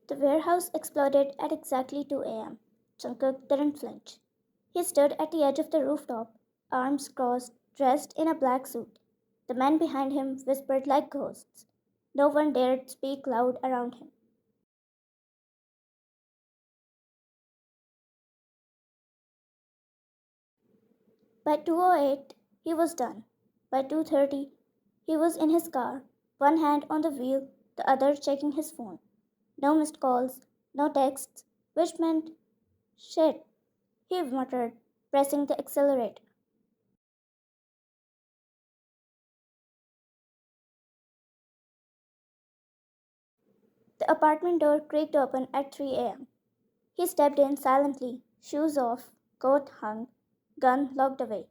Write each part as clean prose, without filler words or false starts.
The warehouse exploded at exactly 2 a.m. Jungkook didn't flinch. He stood at the edge of the rooftop, arms crossed, dressed in a black suit. The men behind him whispered like ghosts. No one dared speak loud around him. By 2:08, he was done. By 2:30, he was in his car, one hand on the wheel, the other checking his phone. No missed calls, no texts, which meant shit, he muttered, pressing the accelerator. The apartment door creaked open at 3 a.m. He stepped in silently, shoes off, coat hung, gun locked away.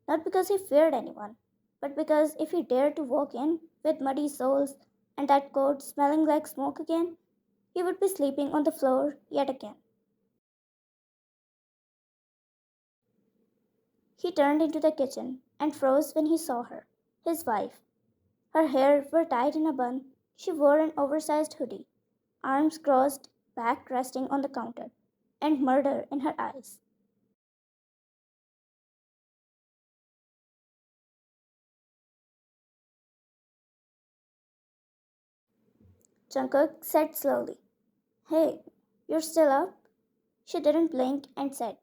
Not because he feared anyone, but because if he dared to walk in with muddy soles and that coat smelling like smoke again, he would be sleeping on the floor yet again. He turned into the kitchen and froze when he saw her, his wife. Her hair were tied in a bun. She wore an oversized hoodie, arms crossed, back resting on the counter, and murder in her eyes. Jungkook said slowly, "Hey, you're still up?" She didn't blink and said,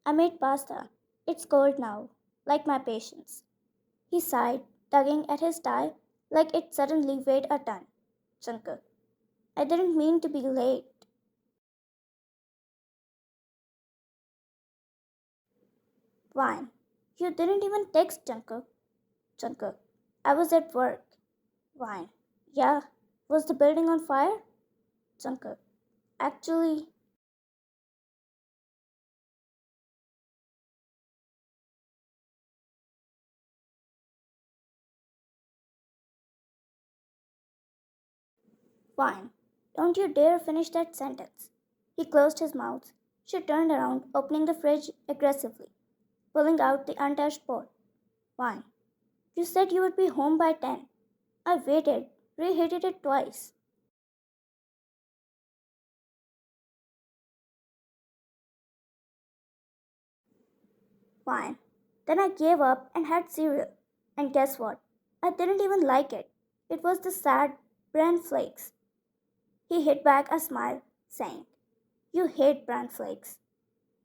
"I made pasta. It's cold now, like my patience." He sighed, tugging at his tie like it suddenly weighed a ton. Jungkook, "I didn't mean to be late." Wine. "You didn't even text Jungkook." Jungkook, "I was at work." Wine. "Yeah. Was the building on fire?" Jungkook, "Actually, fine. Don't you dare finish that sentence." He closed his mouth. She turned around, opening the fridge aggressively, pulling out the untouched pot. Fine. "You said you would be home by 10. I waited, reheated it twice." Fine. Then I gave up and had cereal. And guess what? I didn't even like it. It was the sad bran flakes. He hit back a smile, saying, "You hate bran flakes."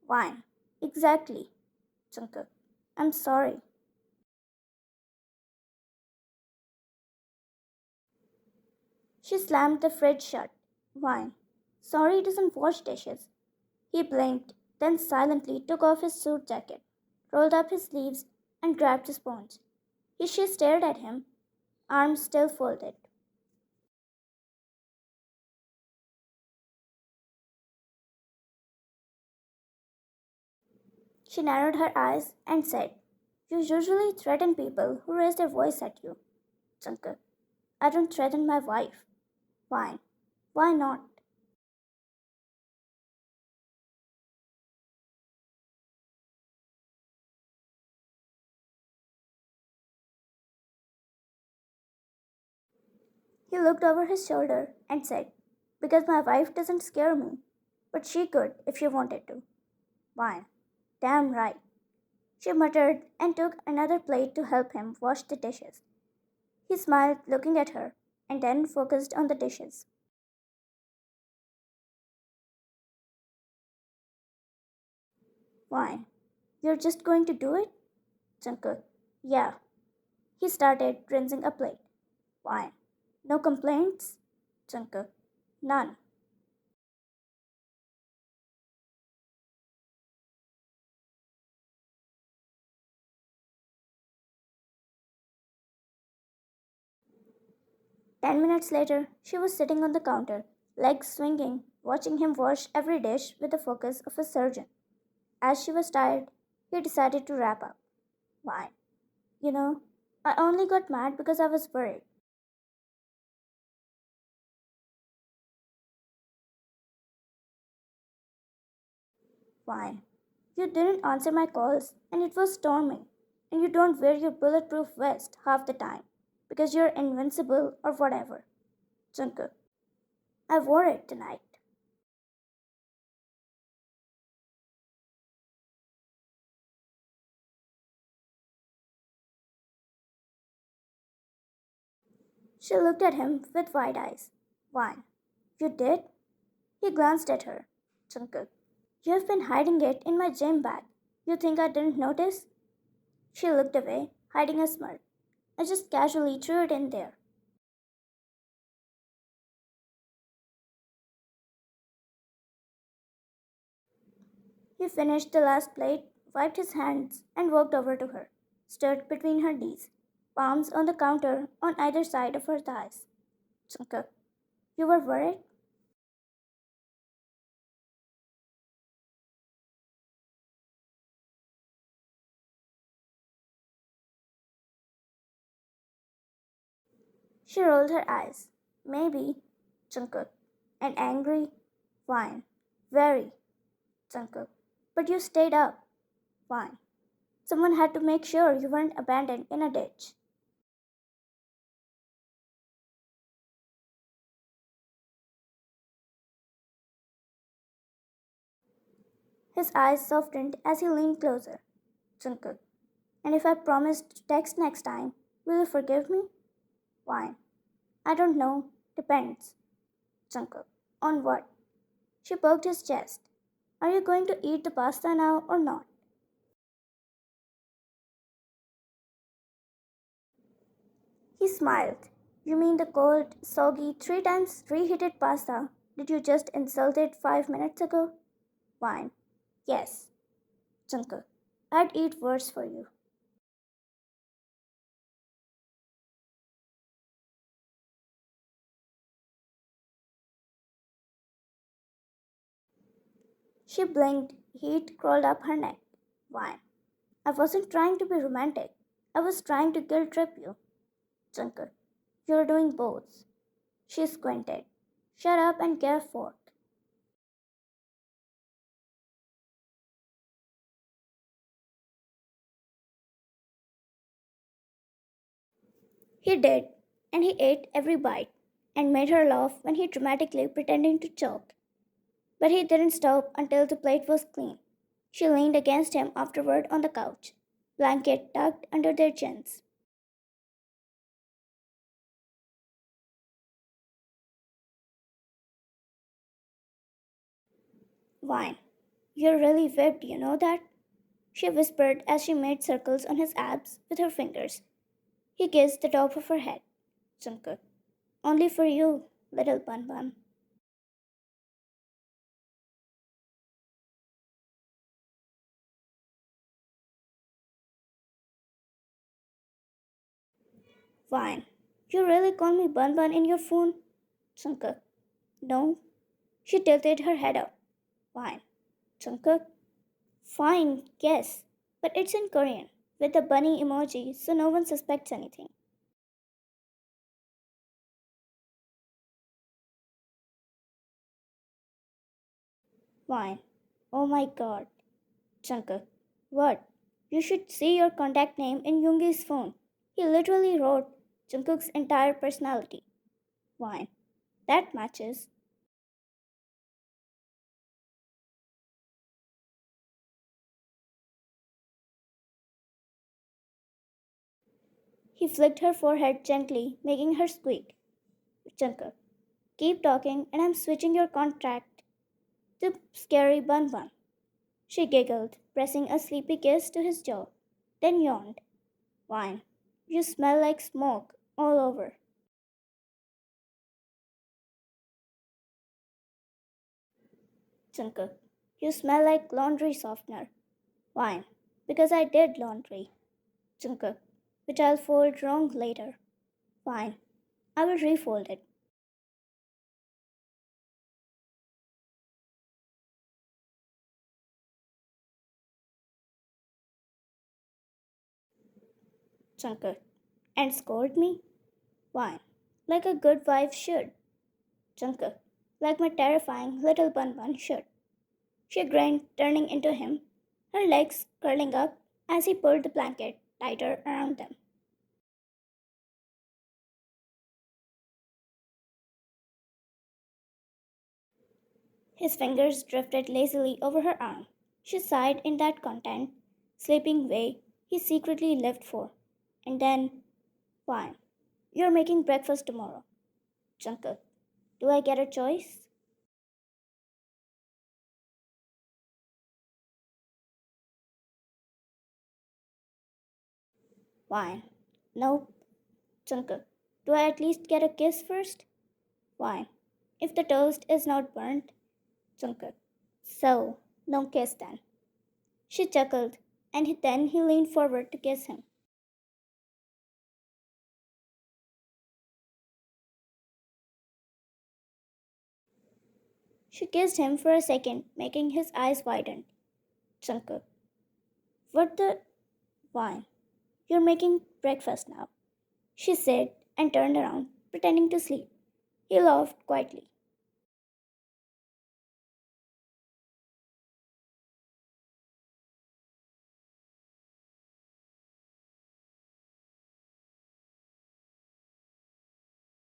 Fine. "Exactly, Jungkook. I'm sorry." She slammed the fridge shut. Wine. "Sorry doesn't wash dishes." He blinked, then silently took off his suit jacket, rolled up his sleeves, and grabbed the sponge. She stared at him, arms still folded. She narrowed her eyes and said, "You usually threaten people who raise their voice at you." Jungkook, "I don't threaten my wife." Fine. "Why not?" He looked over his shoulder and said, "Because my wife doesn't scare me. But she could if she wanted to." Fine. "Damn right." She muttered and took another plate to help him wash the dishes. He smiled, looking at her, and then focused on the dishes. Fine. "You're just going to do it?" Jungkook, "Yeah." He started rinsing a plate. Fine. "No complaints?" Jungkook, "None." 10 minutes later, she was sitting on the counter, legs swinging, watching him wash every dish with the focus of a surgeon. As she was tired, he decided to wrap up. Fine. "You know, I only got mad because I was worried." Fine. "You didn't answer my calls, and it was storming, and you don't wear your bulletproof vest half the time because you're invincible or whatever." Jungkook, "I wore it tonight." She looked at him with wide eyes. Wine. You did? He glanced at her. Jungkook. You have been hiding it in my gym bag. You think I didn't notice? She looked away, hiding a smirk. I just casually threw it in there. He finished the last plate, wiped his hands, and walked over to her, stood between her knees, palms on the counter on either side of her thighs. Jungkook, you were worried? She rolled her eyes. Maybe, Jungkook. And angry? Fine. Very, Jungkook. But you stayed up. Fine. Someone had to make sure you weren't abandoned in a ditch. His eyes softened as he leaned closer. Jungkook. And if I promise to text next time, will you forgive me? Fine. I don't know. Depends. Jungkook. On what? She poked his chest. Are you going to eat the pasta now or not? He smiled. You mean the cold, soggy, 3 times reheated pasta that you just insulted 5 minutes ago? Fine. Yes. Jungkook. I'd eat worse for you. She blinked. Heat crawled up her neck. Fine. I wasn't trying to be romantic. I was trying to guilt trip you. Jungkook. You're doing both. She squinted. Shut up and get a fork. He did, and he ate every bite, and made her laugh when he dramatically pretended to choke. But he didn't stop until the plate was clean. She leaned against him afterward on the couch, blanket tucked under their chins. Wine. You're really whipped, you know that? She whispered as she made circles on his abs with her fingers. He kissed the top of her head. Jungkook. Only for you, little bun bun. Fine. You really call me Bun Bun in your phone? Jungkook. No. She tilted her head up. Fine. Jungkook. Fine, yes. But it's in Korean, with the bunny emoji, so no one suspects anything. Fine. Oh my god. Jungkook. What? You should see your contact name in Yoongi's phone. He literally wrote Jungkook's entire personality. Fine. That matches. He flicked her forehead gently, making her squeak. Jungkook. Keep talking, and I'm switching your contract to Scary Bun Bun. She giggled, pressing a sleepy kiss to his jaw, then yawned. Wine. You smell like smoke all over. Jungkook. You smell like laundry softener. Wine. Because I did laundry. Jungkook. Which I'll fold wrong later. Fine. I will refold it. Jungkook. And scold me? Wine. Like a good wife should. Jungkook. Like my terrifying little bun bun should. She grinned, turning into him, her legs curling up as he pulled the blanket tighter around them. His fingers drifted lazily over her arm. She sighed in that content, sleeping way he secretly lived for. And then, fine. You're making breakfast tomorrow. Jungkook, do I get a choice? Fine. Nope. Jungkook, do I at least get a kiss first? Fine. If the toast is not burnt, Jungkook. So, no kiss then. She chuckled, and then he leaned forward to kiss him. She kissed him for a second, making his eyes widen. Jungkook, what the? Why? You're making breakfast now, she said and turned around, pretending to sleep. He laughed quietly.